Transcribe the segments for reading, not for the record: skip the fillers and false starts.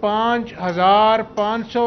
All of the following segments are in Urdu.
5,500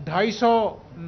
250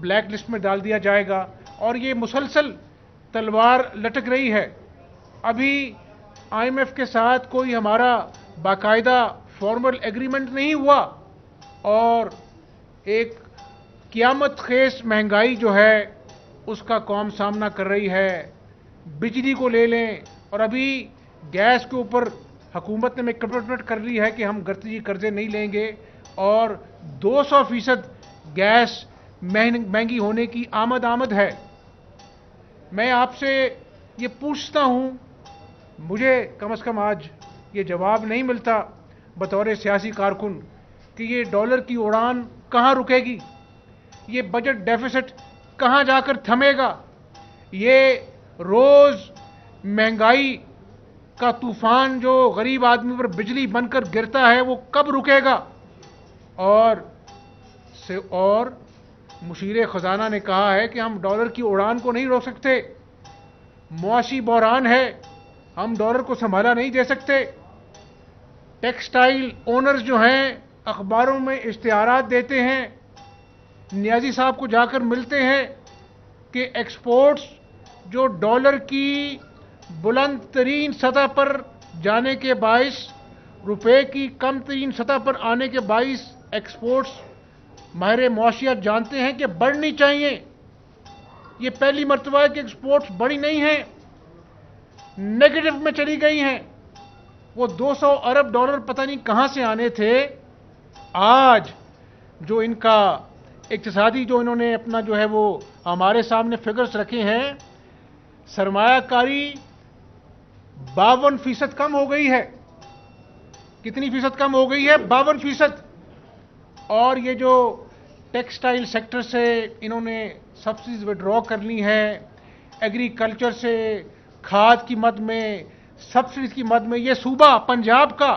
بلیک لسٹ میں ڈال دیا جائے گا، اور یہ مسلسل تلوار لٹک رہی ہے۔ ابھی آئی ایم ایف کے ساتھ کوئی ہمارا باقاعدہ فارمل ایگریمنٹ نہیں ہوا، اور ایک قیامت خیز مہنگائی جو ہے اس کا قوم سامنا کر رہی ہے۔ بجلی کو لے لیں، اور ابھی گیس کے اوپر حکومت نے کمٹمنٹ کر لی ہے کہ ہم گھرتی قرضے نہیں لیں گے، اور 200% گیس مہنگی ہونے کی آمد ہے۔ میں آپ سے یہ پوچھتا ہوں، مجھے کم از کم آج یہ جواب نہیں ملتا بطور سیاسی کارکن کہ یہ ڈالر کی اڑان کہاں رکے گی، یہ بجٹ ڈیفیسٹ کہاں جا کر تھمے گا، یہ روز مہنگائی کا طوفان جو غریب آدمی پر بجلی بن کر گرتا ہے وہ کب رکے گا؟ اور مشیر خزانہ نے کہا ہے کہ ہم ڈالر کی اڑان کو نہیں روک سکتے، معاشی بحران ہے، ہم ڈالر کو سنبھالا نہیں دے سکتے۔ ٹیکسٹائل اونرز جو ہیں اخباروں میں اشتہارات دیتے ہیں، نیازی صاحب کو جا کر ملتے ہیں کہ ایکسپورٹس جو ڈالر کی بلند ترین سطح پر جانے کے باعث، روپے کی کم ترین سطح پر آنے کے باعث ایکسپورٹس ماہر معاشیات جانتے ہیں کہ بڑھنی چاہیے۔ یہ پہلی مرتبہ ہے کہ ایکسپورٹس بڑھی نہیں ہیں، نیگیٹو میں چلی گئی ہیں۔ وہ 200 ارب ڈالر پتہ نہیں کہاں سے آنے تھے، آج جو ان کا اقتصادی جو انہوں نے اپنا جو ہے وہ ہمارے سامنے فگرز رکھے ہیں، سرمایہ کاری 52% کم ہو گئی ہے۔ کتنی فیصد کم ہو گئی ہے؟ 52%۔ اور یہ جو ٹیکسٹائل سیکٹر سے انہوں نے سبسڈیز وڈرا کر لی ہیں، ایگریکلچر سے کھاد کی مد میں، سبسڈیز کی مد میں، یہ صوبہ پنجاب کا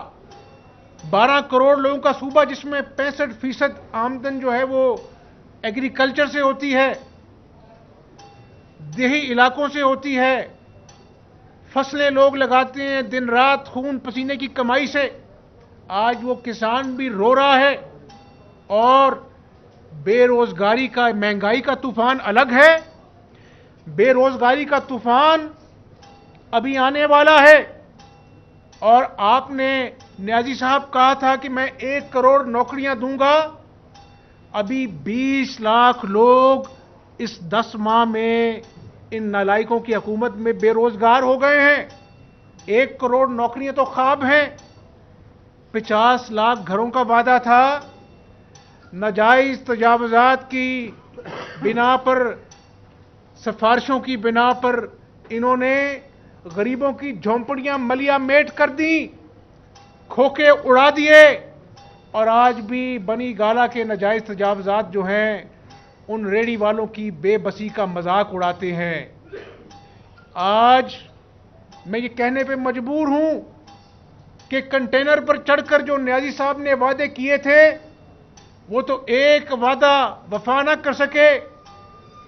12 کروڑ لوگوں کا صوبہ جس میں 65% آمدن جو ہے وہ ایگریکلچر سے ہوتی ہے، دیہی علاقوں سے ہوتی ہے، فصلیں لوگ لگاتے ہیں دن رات خون پسینے کی کمائی سے۔ آج وہ کسان بھی رو رہا ہے، اور بے روزگاری کا، مہنگائی کا طوفان الگ ہے، بے روزگاری کا طوفان ابھی آنے والا ہے۔ اور آپ نے نیازی صاحب کہا تھا کہ میں 1 کروڑ نوکریاں دوں گا، ابھی 20 لاکھ لوگ اس 10 ماہ میں ان نالائکوں کی حکومت میں بے روزگار ہو گئے ہیں۔ 1 کروڑ نوکریاں تو خواب ہیں، 50 لاکھ گھروں کا وعدہ تھا۔ ناجائز تجاوزات کی بنا پر، سفارشوں کی بنا پر انہوں نے غریبوں کی جھونپڑیاں ملیا میٹ کر دیں، کھوکے اڑا دیے، اور آج بھی بنی گالا کے ناجائز تجاوزات جو ہیں ان ریڑھی والوں کی بے بسی کا مذاق اڑاتے ہیں۔ آج میں یہ کہنے پہ مجبور ہوں کہ کنٹینر پر چڑھ کر جو نیازی صاحب نے وعدے کیے تھے وہ تو ایک وعدہ وفا نہ کر سکے،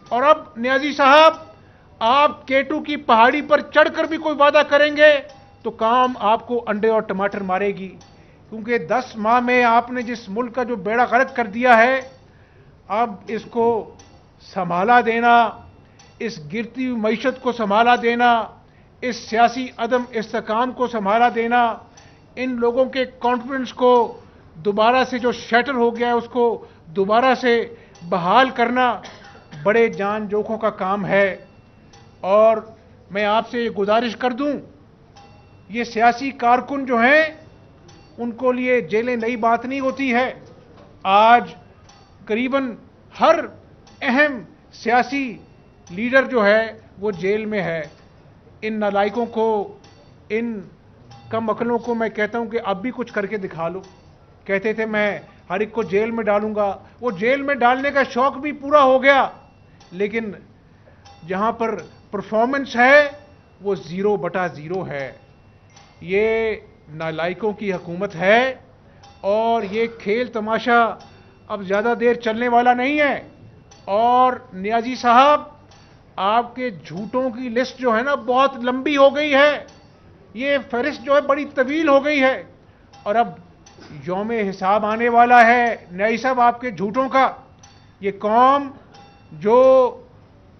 اور اب نیازی صاحب آپ کیٹو کی پہاڑی پر چڑھ کر بھی کوئی وعدہ کریں گے تو کام آپ کو انڈے اور ٹماٹر مارے گی، کیونکہ 10 ماہ میں آپ نے جس ملک کا جو بیڑا غرق کر دیا ہے، اب اس کو سنبھالا دینا، اس گرتی ہوئی معیشت کو سنبھالا دینا، اس سیاسی عدم استحکام کو سنبھالا دینا، ان لوگوں کے کانفیڈنس کو دوبارہ سے جو شیٹر ہو گیا ہے اس کو دوبارہ سے بحال کرنا بڑے جان جوکھوں کا کام ہے۔ اور میں آپ سے یہ گزارش کر دوں، یہ سیاسی کارکن جو ہیں ان کو لیے جیلیں نئی بات نہیں ہوتی ہے۔ آج قریباً ہر اہم سیاسی لیڈر جو ہے وہ جیل میں ہے۔ ان نالائکوں کو، ان کم عقلوں کو میں کہتا ہوں کہ اب بھی کچھ کر کے دکھا لو۔ کہتے تھے میں ہر ایک کو جیل میں ڈالوں گا، وہ جیل میں ڈالنے کا شوق بھی پورا ہو گیا، لیکن جہاں پر پرفارمنس ہے وہ 0/0 ہے۔ یہ نالائکوں کی حکومت ہے، اور یہ کھیل تماشا اب زیادہ دیر چلنے والا نہیں ہے۔ اور نیازی صاحب، آپ کے جھوٹوں کی لسٹ جو ہے نا بہت لمبی ہو گئی ہے، یہ فہرست جو ہے بڑی طویل ہو گئی ہے، اور اب یوم حساب آنے والا ہے نیازی صاحب آپ کے جھوٹوں کا۔ یہ قوم جو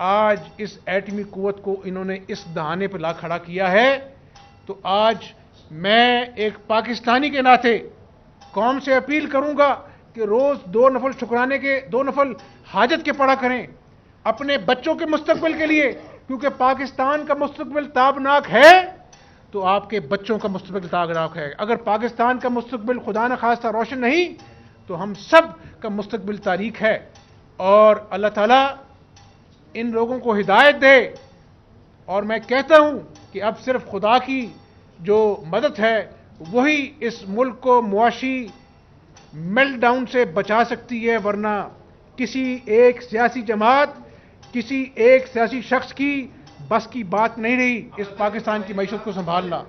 آج اس ایٹمی قوت کو انہوں نے اس دہانے پہ لا کھڑا کیا ہے، تو آج میں ایک پاکستانی کے ناطے قوم سے اپیل کروں گا کہ روز 2 نفل شکرانے کے 2 نفل حاجت کے پڑھا کریں اپنے بچوں کے مستقبل کے لیے، کیونکہ پاکستان کا مستقبل تابناک ہے تو آپ کے بچوں کا مستقبل تابناک ہے. اگر پاکستان کا مستقبل خدا نخواستہ روشن نہیں تو ہم سب کا مستقبل تاریک ہے. اور اللہ تعالیٰ ان لوگوں کو ہدایت دے. اور میں کہتا ہوں کہ اب صرف خدا کی جو مدد ہے وہی اس ملک کو معاشی میلٹ ڈاؤن سے بچا سکتی ہے، ورنہ کسی ایک سیاسی جماعت، کسی ایک سیاسی شخص کی بس کی بات نہیں رہی اس پاکستان کی معیشت کو سنبھالنا.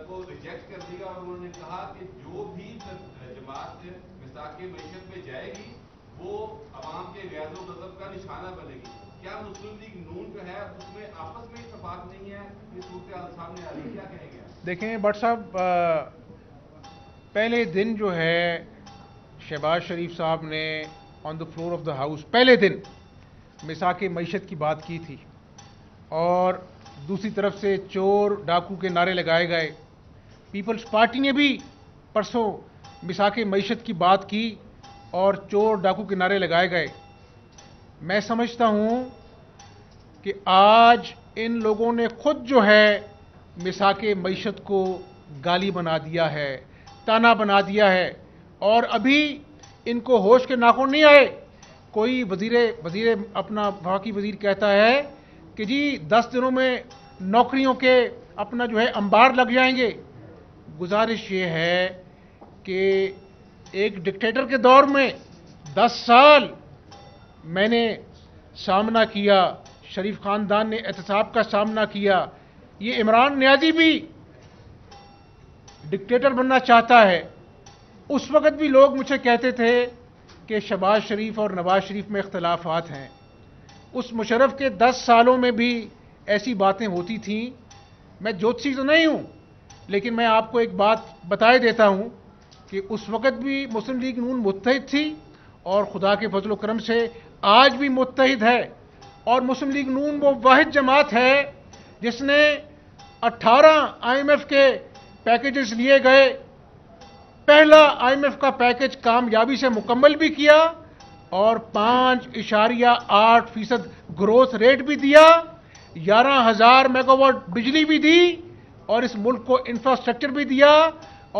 کو ریجیکٹ کر دیا اور انہوں نے کہا کہ جو بھی جماعت مساق معیشت میں جائے گی وہ عوام کے غیظ و غضب کا نشانہ بنے گی. کیا مسلم لیگ نون جو ہے اس میں آپس میں اتفاق نہیں ہے؟ یہ صورتحال سامنے آ رہی ہے، کیا کہیں گے؟ دیکھیں بٹ صاحب، پہلے دن جو ہے شہباز شریف صاحب نے on the floor of the house پہلے دن مساق معیشت کی بات کی تھی، اور دوسری طرف سے چور ڈاکو کے نعرے لگائے گئے. پیپلز پارٹی نے بھی پرسوں مساق معیشت کی بات کی اور چور ڈاکو کے نعرے لگائے گئے. میں سمجھتا ہوں کہ آج ان لوگوں نے خود جو ہے مساق معیشت کو گالی بنا دیا ہے، تانا بنا دیا ہے، اور ابھی ان کو ہوش کے ناخن نہیں آئے. کوئی وزیر اپنا وفاقی وزیر کہتا ہے کہ جی 10 دنوں میں نوکریوں کے اپنا جو ہے انبار لگ جائیں گے. گزارش یہ ہے کہ ایک ڈکٹیٹر کے دور میں 10 سال میں نے سامنا کیا، شریف خاندان نے احتساب کا سامنا کیا. یہ عمران نیازی بھی ڈکٹیٹر بننا چاہتا ہے. اس وقت بھی لوگ مجھ سے کہتے تھے کہ شہباز شریف اور نواز شریف میں اختلافات ہیں. اس مشرف کے 10 سالوں میں بھی ایسی باتیں ہوتی تھیں. میں جوتشی تو نہیں ہوں، لیکن میں آپ کو ایک بات بتائے دیتا ہوں کہ اس وقت بھی مسلم لیگ نون متحد تھی اور خدا کے فضل و کرم سے آج بھی متحد ہے. اور مسلم لیگ نون وہ واحد جماعت ہے جس نے 18 IMF کے پیکیجز لیے گئے. پہلا IMF کا پیکیج کامیابی سے مکمل بھی کیا اور 5.8% گروتھ ریٹ بھی دیا، 11,000 میگا واٹ بجلی بھی دی، اور اس ملک کو انفراسٹرکچر بھی دیا،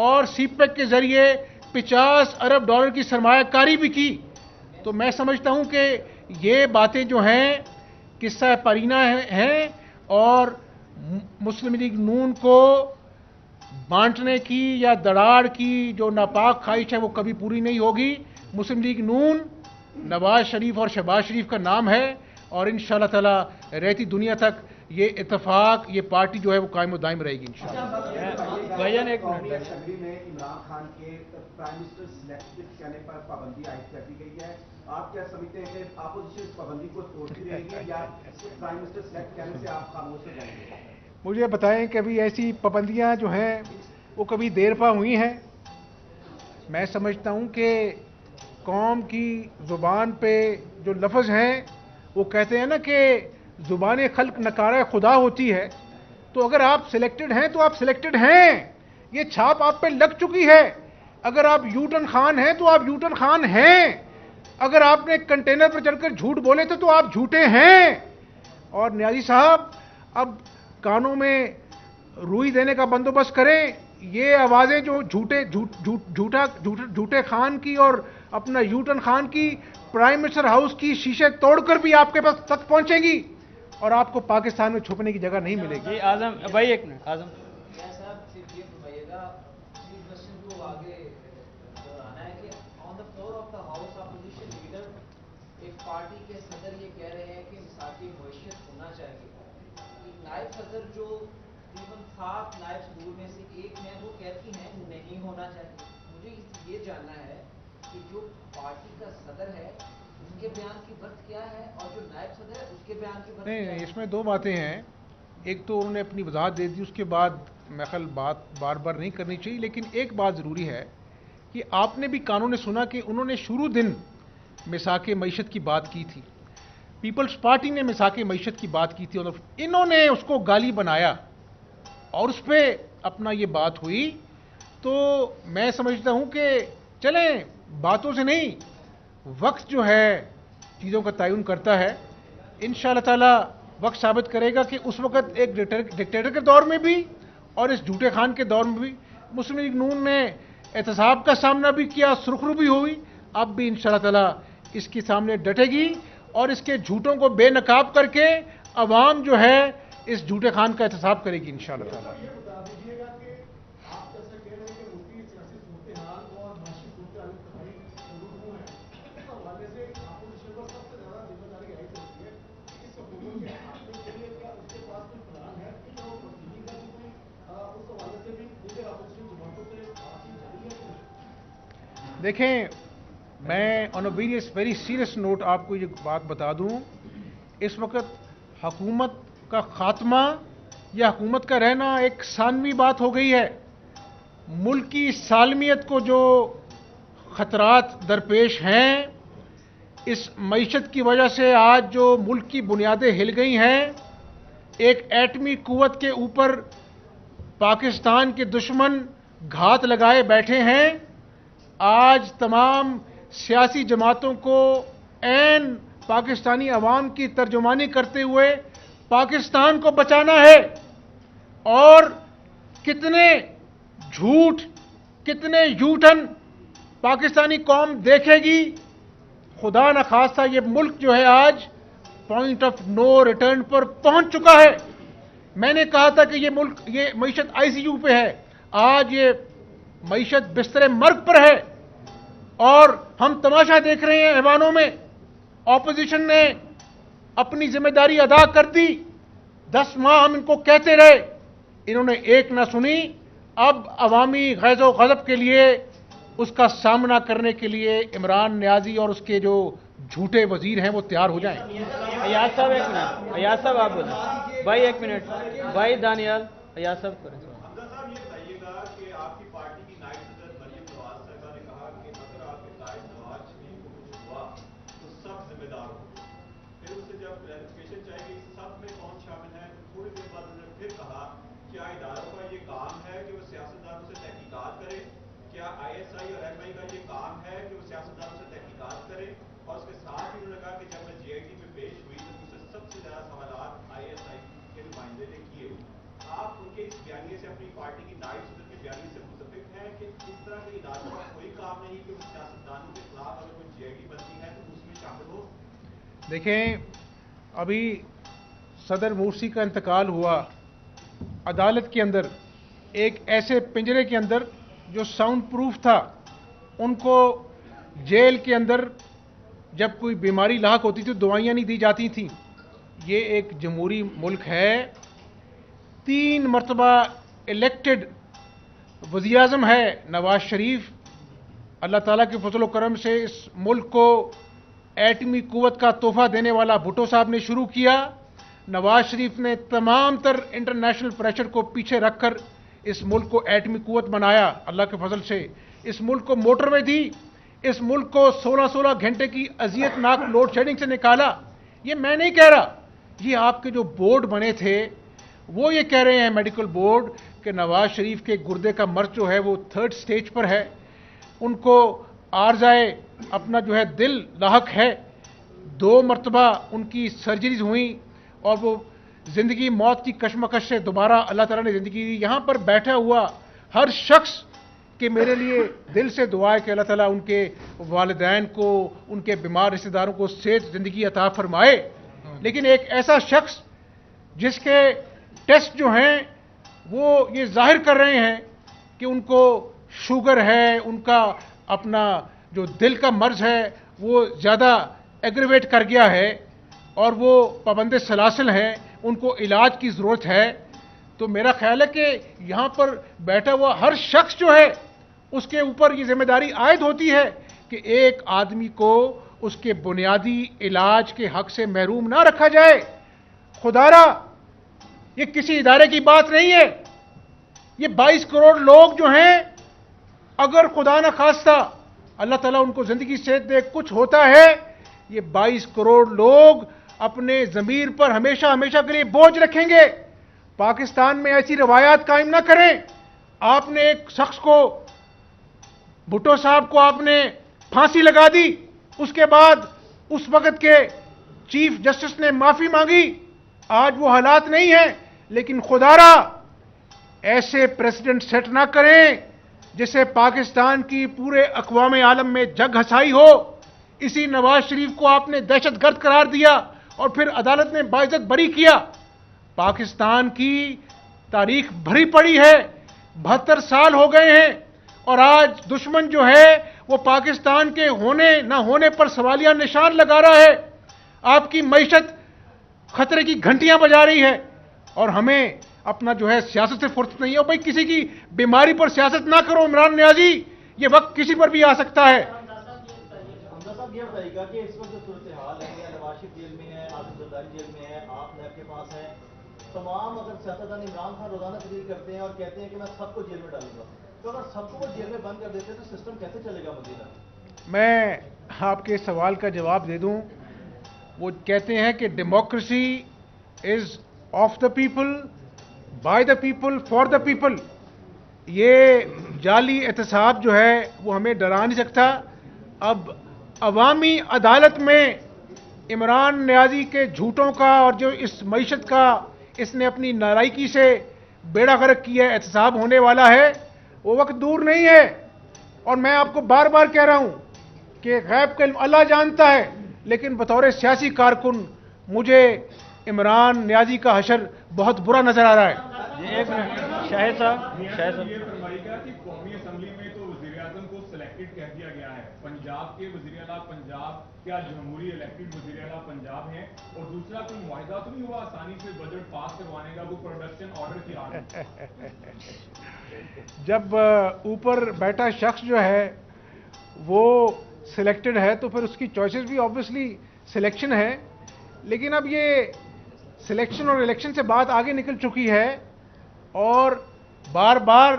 اور سی پیک کے ذریعے $50 ارب کی سرمایہ کاری بھی کی. تو میں سمجھتا ہوں کہ یہ باتیں جو ہیں قصہ پرینہ ہیں، اور مسلم لیگ نون کو بانٹنے کی یا دڑاڑ کی جو ناپاک خواہش ہے وہ کبھی پوری نہیں ہوگی. مسلم لیگ نون نواز شریف اور شہباز شریف کا نام ہے، اور انشاءاللہ تعالی رہتی دنیا تک یہ اتفاق، یہ پارٹی جو ہے وہ قائم و دائم رہے گی انشاءاللہ. بھائی نے ایک منٹ میں عمران خان کے پرائم منسٹر سلیکٹ کہنے پر پابندی عائد کر دی گئی ہے. آپ کیا سمجھتے ہیں کہ اپوزیشن اس پابندی کو توڑتی رہے گی یا پرائم منسٹر سلیکٹ کہنے سے آپ خاموش ہو جائیں گے؟ مجھے بتائیں کہ ابھی ایسی پابندیاں جو ہیں وہ کبھی دیر پا ہوئی ہیں. میں سمجھتا ہوں کہ قوم کی زبان پہ جو لفظ ہیں وہ کہتے ہیں نا کہ زبان خلق نکارہ خدا ہوتی ہے. تو اگر آپ سلیکٹڈ ہیں تو آپ سلیکٹڈ ہیں، یہ چھاپ آپ پہ لگ چکی ہے. اگر آپ یوٹن خان ہیں تو آپ یوٹن خان ہیں. اگر آپ نے کنٹینر پر چڑھ کر جھوٹ بولے تھے تو آپ جھوٹے ہیں. اور نیازی صاحب اب کانوں میں روئی دینے کا بندوبست کریں. یہ آوازیں جو جھوٹے خان کی اور اپنا یوٹن خان کی پرائم منسٹر ہاؤس کی شیشے توڑ کر بھی آپ کے پاس تک پہنچیں گی، اور آپ کو پاکستان میں چھپنے کی جگہ نہیں ملے گی. اعظم بھائی ایک منٹ. اعظم صاحب صرف یہ فرمائیے گا، اس کوشچن کو آگے آنا ہے کہ on the floor of the house opposition leader ایک پارٹی کے صدر یہ کہہ رہے ہیں کہ مساق معیشت ہونا چاہیے. نائب صدر جو تقریباً 7 نائب صدور میں سے ایک ہیں وہ کہتی ہیں نہیں ہونا چاہیے. مجھے یہ جاننا ہے کہ جو پارٹی کا صدر ہے اس کے بیان کی برت کیا ہے اور جو نائب صدر ہے اس کے بیان کی برت کیا ہے؟ نہیں، اس میں 2 باتیں ہیں. ایک تو انہوں نے اپنی وضاحت دے دی، اس کے بعد میں خیال بات بار بار نہیں کرنی چاہیے، لیکن ایک بات ضروری ہے کہ آپ نے بھی کانوں نے سنا کہ انہوں نے شروع دن مساک معیشت کی بات کی تھی، پیپلز پارٹی نے مساک معیشت کی بات کی تھی، اور انہوں نے اس کو گالی بنایا اور اس پہ اپنا یہ بات ہوئی. تو میں سمجھتا ہوں کہ چلیں باتوں سے نہیں، وقت جو ہے چیزوں کا تعین کرتا ہے. انشاءاللہ تعالی وقت ثابت کرے گا کہ اس وقت ایک ڈکٹیٹر کے دور میں بھی اور اس جھوٹے خان کے دور میں بھی مسلم لیگ نون نے احتساب کا سامنا بھی کیا، سرخرو بھی ہوئی. اب بھی انشاءاللہ تعالی اس کے سامنے ڈٹے گی اور اس کے جھوٹوں کو بے نقاب کر کے عوام جو ہے اس جھوٹے خان کا احتساب کرے گی انشاءاللہ تعالی. دیکھیں، میں آن اے ویری سیریس نوٹ آپ کو یہ بات بتا دوں، اس وقت حکومت کا خاتمہ یا حکومت کا رہنا ایک ثانوی بات ہو گئی ہے. ملک کی سالمیت کو جو خطرات درپیش ہیں، اس معیشت کی وجہ سے آج جو ملک کی بنیادیں ہل گئی ہیں، ایک ایٹمی قوت کے اوپر پاکستان کے دشمن گھات لگائے بیٹھے ہیں. آج تمام سیاسی جماعتوں کو عین پاکستانی عوام کی ترجمانی کرتے ہوئے پاکستان کو بچانا ہے. اور کتنے جھوٹ، کتنے یوٹن پاکستانی قوم دیکھے گی، خدا نخواستہ یہ ملک جو ہے آج پوائنٹ آف نو ریٹرن پر پہنچ چکا ہے. میں نے کہا تھا کہ یہ ملک، یہ معیشت آئی سی یو پہ ہے، آج یہ معیشت بستر مرگ پر ہے اور ہم تماشا دیکھ رہے ہیں ایوانوں میں. اپوزیشن نے اپنی ذمہ داری ادا کر دی، 10 ماہ ہم ان کو کہتے رہے، انہوں نے ایک نہ سنی. اب عوامی غیظ و غضب کے لیے، اس کا سامنا کرنے کے لیے عمران نیازی اور اس کے جو جھوٹے وزیر ہیں وہ تیار ہو جائیں. ایاز صاحب ایک منٹ، ایاز صاحب آپ بولیں. بھائی ایک منٹ، بھائی دانیال، ایاز صاحب کریں. حمزہ صاحب یہ بتائیے گا کہ آپ کی پارٹی کی نائب صدر مریم نواز صاحبہ نے کہا کہ اگر آپ کے قائد نواز شریف کو کچھ ہوا تو سب ذمہ دار ہوں گے. پھر اس سے جب کلیریفیکیشن چاہیے کہ سب میں کون شامل ہے، تو تھوڑی دیر بعد انہوں نے پھر کہا کیا اداروں کا یہ کام ہے کہ وہ سیاستدانوں سے تحقیقات کرے، کیا آئی ایس آئی اور ایم آئی کا یہ کام ہے کہ وہ سیاستدانوں سے تحقیقات کرے. اور اس کے ساتھ ہی انہوں نے کہا کہ جب میں جی آئی ٹی میں پیش ہوئی تو مجھ سے سب سے زیادہ سوالات آئی ایس آئی کے نمائندے نے کیے. آپ ان کے اس بیانیے سے، اپنی پارٹی کی نائب صدر کے بیانیے سے متفق ہیں کہ اس طرح کے اداروں کا کوئی کام نہیں کہ وہ سیاستدانوں کے خلاف اگر کوئی جی آئی ٹی بنتی ہے تو اس میں شامل ہو؟ دیکھیں، ابھی صدر مرسی کا انتقال ہوا، عدالت کے اندر ایک ایسے پنجرے کے اندر جو ساؤنڈ پروف تھا، ان کو جیل کے اندر جب کوئی بیماری لاحق ہوتی تھی دوائیاں نہیں دی جاتی تھیں. یہ ایک جمہوری ملک ہے، 3 مرتبہ الیکٹڈ وزیر اعظم ہے نواز شریف. اللہ تعالیٰ کے فضل و کرم سے اس ملک کو ایٹمی قوت کا تحفہ دینے والا بھٹو صاحب نے شروع کیا. نواز شریف نے تمام تر انٹرنیشنل پریشر کو پیچھے رکھ کر اس ملک کو ایٹمی قوت بنایا. اللہ کے فضل سے اس ملک کو موٹر میں دی، اس ملک کو 16 گھنٹے کی اذیت ناک لوڈ شیڈنگ سے نکالا. یہ میں نہیں کہہ رہا، یہ آپ کے جو بورڈ بنے تھے وہ یہ کہہ رہے ہیں، میڈیکل بورڈ، کہ نواز شریف کے گردے کا مرض جو ہے وہ 3rd سٹیج پر ہے، ان کو عارضۂ اپنا جو ہے دل لاحق ہے. 2 مرتبہ ان کی سرجریز ہوئیں اور وہ زندگی موت کی کشمکش سے دوبارہ اللہ تعالیٰ نے زندگی دی. یہاں پر بیٹھا ہوا ہر شخص کہ میرے لیے دل سے دعا ہے کہ اللہ تعالیٰ ان کے والدین کو، ان کے بیمار رشتہ داروں کو صحت زندگی عطا فرمائے. لیکن ایک ایسا شخص جس کے ٹیسٹ جو ہیں وہ یہ ظاہر کر رہے ہیں کہ ان کو شوگر ہے، ان کا اپنا جو دل کا مرض ہے وہ زیادہ ایگریویٹ کر گیا ہے اور وہ پابند سلاسل ہیں، ان کو علاج کی ضرورت ہے. تو میرا خیال ہے کہ یہاں پر بیٹھا ہوا ہر شخص جو ہے اس کے اوپر یہ ذمہ داری عائد ہوتی ہے کہ ایک آدمی کو اس کے بنیادی علاج کے حق سے محروم نہ رکھا جائے. خدارا یہ کسی ادارے کی بات نہیں ہے، یہ 22 کروڑ لوگ جو ہیں اگر خدا نہ خواستہ اللہ تعالیٰ ان کو زندگی صحت دے کچھ ہوتا ہے، یہ 22 کروڑ لوگ اپنے ضمیر پر ہمیشہ ہمیشہ کے لیے بوجھ رکھیں گے۔ پاکستان میں ایسی روایات قائم نہ کریں۔ آپ نے ایک شخص کو، بھٹو صاحب کو آپ نے پھانسی لگا دی، اس کے بعد اس وقت کے چیف جسٹس نے معافی مانگی، آج وہ حالات نہیں ہیں۔ لیکن خدا را ایسے پریزیڈنٹ سیٹ نہ کریں جسے پاکستان کی پورے اقوام عالم میں جگ ہنسائی ہو۔ اسی نواز شریف کو آپ نے دہشت گرد قرار دیا اور پھر عدالت نے باعزت بری کیا۔ پاکستان کی تاریخ بھری پڑی ہے، 72 سال ہو گئے ہیں، اور آج دشمن جو ہے وہ پاکستان کے ہونے نہ ہونے پر سوالیہ نشان لگا رہا ہے۔ آپ کی معیشت خطرے کی گھنٹیاں بجا رہی ہے، اور ہمیں اپنا جو ہے سیاست سے فرصت نہیں ہے۔ بھائی کسی کی بیماری پر سیاست نہ کرو عمران نیازی، یہ وقت کسی پر بھی آ سکتا ہے۔ حمزہ صاحب یہ بتائیے گا کہ اس وقت جو صورتحال ہے، نواز شریف جیل میں ہے، عاصم زرداری جیل میں ہے، آپ نیب کے پاس ہیں، تمام اگر سیاستدان عمران خان روزانہ تقریر کرتے ہیں اور کہتے ہیں کہ میں سب کو جیل میں ڈالوں گا، تو اگر سب کو وہ جیل میں بند کر دیتے ہیں تو سسٹم کیسے چلے گا مزید؟ میں آپ کے سوال کا جواب دے دوں۔ وہ کہتے ہیں کہ democracy is of the people, by the people, for the people. یہ جعلی احتساب جو ہے وہ ہمیں ڈرا نہیں سکتا۔ اب عوامی عدالت میں عمران نیازی کے جھوٹوں کا اور جو اس معیشت کا اس نے اپنی نالائکی سے بیڑا غرق کیا ہے، احتساب ہونے والا ہے۔ وہ وقت دور نہیں ہے، اور میں آپ کو بار بار کہہ رہا ہوں کہ غیب کا علم اللہ جانتا ہے، لیکن بطور سیاسی کارکن مجھے عمران نیازی کا حشر بہت برا نظر آ رہا ہے۔ ایک منٹ شاہد صاحب، شاہد صاحب یہ فرمائیے گا کہ قومی اسمبلی میں تو وزیر اعظم کو سلیکٹڈ کہہ دیا گیا ہے، پنجاب کے وزیر اعلیٰ پنجاب کیا جمہوری الیکٹڈ وزیر اعلیٰ پنجاب ہیں؟ اور دوسرا کوئی معاہدہ تو نہیں ہوا آسانی سے بجٹ پاس کروانے کا، وہ پروڈکشن آرڈر کی جب اوپر بیٹھا شخص جو ہے وہ سلیکٹڈ ہے تو پھر اس کی چوائسز بھی آبویسلی سلیکشن ہے، لیکن اب یہ سلیکشن اور الیکشن سے بات آگے نکل چکی ہے، اور بار بار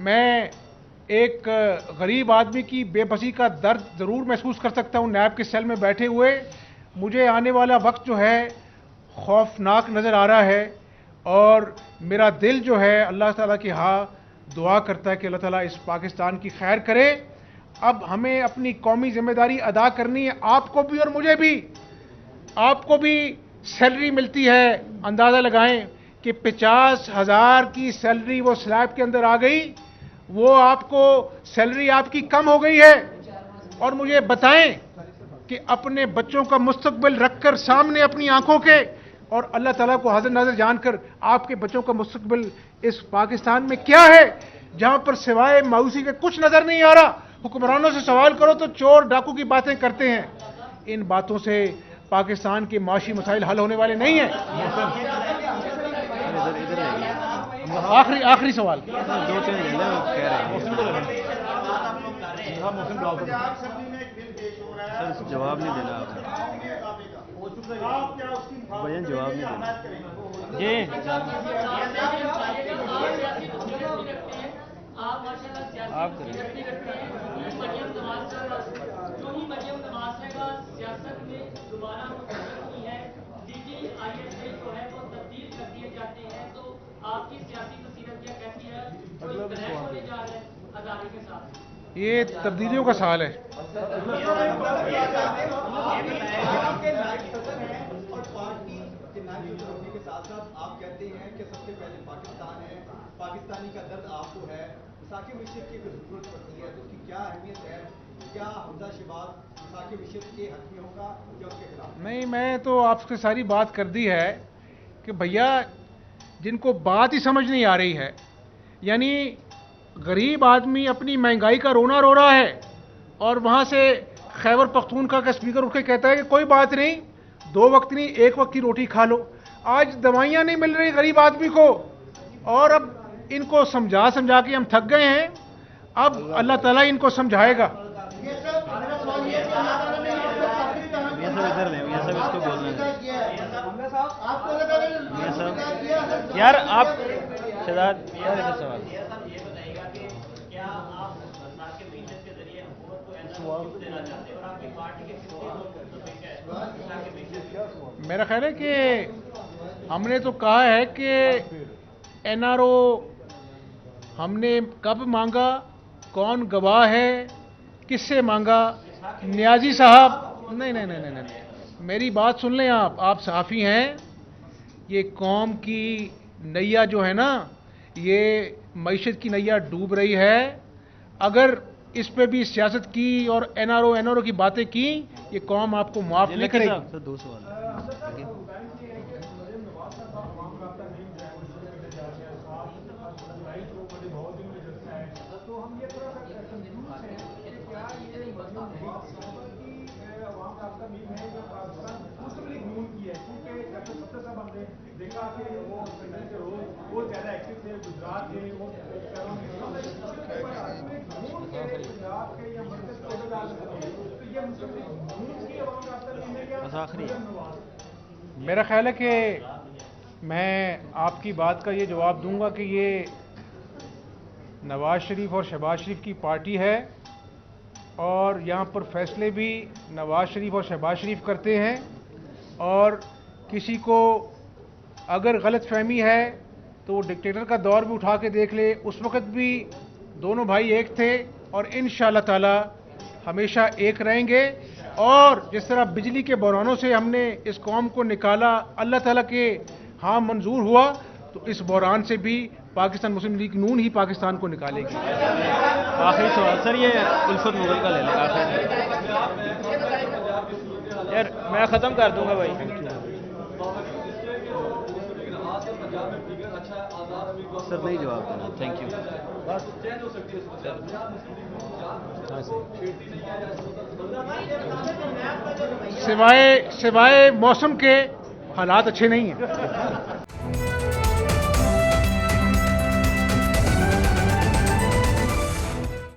میں ایک غریب آدمی کی بے بسی کا درد ضرور محسوس کر سکتا ہوں نیب کے سیل میں بیٹھے ہوئے۔ مجھے آنے والا وقت جو ہے خوفناک نظر آ رہا ہے، اور میرا دل جو ہے اللہ تعالیٰ کی دعا کرتا ہے کہ اللہ تعالیٰ اس پاکستان کی خیر کرے۔ اب ہمیں اپنی قومی ذمہ داری ادا کرنی ہے، آپ کو بھی اور مجھے بھی۔ آپ کو بھی سیلری ملتی ہے، اندازہ لگائیں کہ 50,000 کی سیلری وہ سلیب کے اندر آ گئی، وہ آپ کو سیلری آپ کی کم ہو گئی ہے، اور مجھے بتائیں کہ اپنے بچوں کا مستقبل رکھ کر سامنے اپنی آنکھوں کے، اور اللہ تعالیٰ کو حاضر ناظر جان کر آپ کے بچوں کا مستقبل اس پاکستان میں کیا ہے جہاں پر سوائے مایوسی کے کچھ نظر نہیں آ رہا۔ حکمرانوں سے سوال کرو تو چور ڈاکو کی باتیں کرتے ہیں، ان باتوں سے پاکستان کے معاشی مسائل حل ہونے والے نہیں ہیں۔ آخری سوال جواب نہیں دینا آپ بھین، جواب نہیں دینا جی۔ آپ یہ تبدیلیوں کا سوال ہے۔ آپ کہتے ہیں کہ سب سے پہلے پاکستان ہے، پاکستانی کا درد آپ کو ہے، وثاقی مشرق کی ضرورت پڑتی ہے، تو اس کی کیا اہمیت ہے؟ کیا حمزہ شہباز وثاقی مشرق کے حق میں ہوگا یا اس کے خلاف؟ نہیں، میں تو آپ سے ساری بات کر دی ہے کہ بھیا جن کو بات ہی سمجھ نہیں آ رہی ہے، یعنی غریب آدمی اپنی مہنگائی کا رونا رو رہا ہے، اور وہاں سے خیبر پختونخوا کا اسپیکر اٹھ کے کہتا ہے کہ کوئی بات نہیں، 2 وقت نہیں 1 وقت کی روٹی کھا لو۔ آج دوائیاں نہیں مل رہی غریب آدمی کو، اور اب ان کو سمجھا کے ہم تھک گئے ہیں، اب اللہ تعالیٰ ان کو سمجھائے گا۔ یار آپ شہزاد سوال یہ بتائیے گا کہ کیا آپ مساق معیشت کے ذریعے حکومت کو ایسا دینا چاہتے ہیں اور آپ کی پارٹی کے کتنے متفق ہے مساق معیشت؟ میرا خیال ہے کہ ہم نے تو کہا ہے کہ این آر او ہم نے کب مانگا، کون گواہ ہے، کس سے مانگا؟ نیازی صاحب نہیں، میری بات سن لیں آپ صحافی ہیں. یہ قوم کی نیا جو ہے نا، یہ معیشت کی نیا ڈوب رہی ہے. اگر اس پہ بھی سیاست کی اور این آر او کی باتیں کی، یہ قوم آپ کو معاف نہیں کرے گی. دو سوال میرا خیال ہے کہ میں آپ کی بات کا یہ جواب دوں گا کہ یہ نواز شریف اور شہباز شریف کی پارٹی ہے، اور یہاں پر فیصلے بھی نواز شریف اور شہباز شریف کرتے ہیں. اور کسی کو اگر غلط فہمی ہے تو وہ ڈکٹیٹر کا دور بھی اٹھا کے دیکھ لے، اس وقت بھی دونوں بھائی ایک تھے اور انشاءاللہ تعالی ہمیشہ ایک رہیں گے. اور جس طرح بجلی کے بحرانوں سے ہم نے اس قوم کو نکالا، اللہ تعالیٰ کے ہاں منظور ہوا، تو اس بحران سے بھی پاکستان مسلم لیگ نون ہی پاکستان کو نکالے گی. آخری سوال سر، یہ الفت مغل کا لے لیں آخری. یار میں ختم کر دوں گا بھائی. سر نہیں جواب دینا. Thank you. سوائے موسم کے حالات اچھے نہیں ہیں.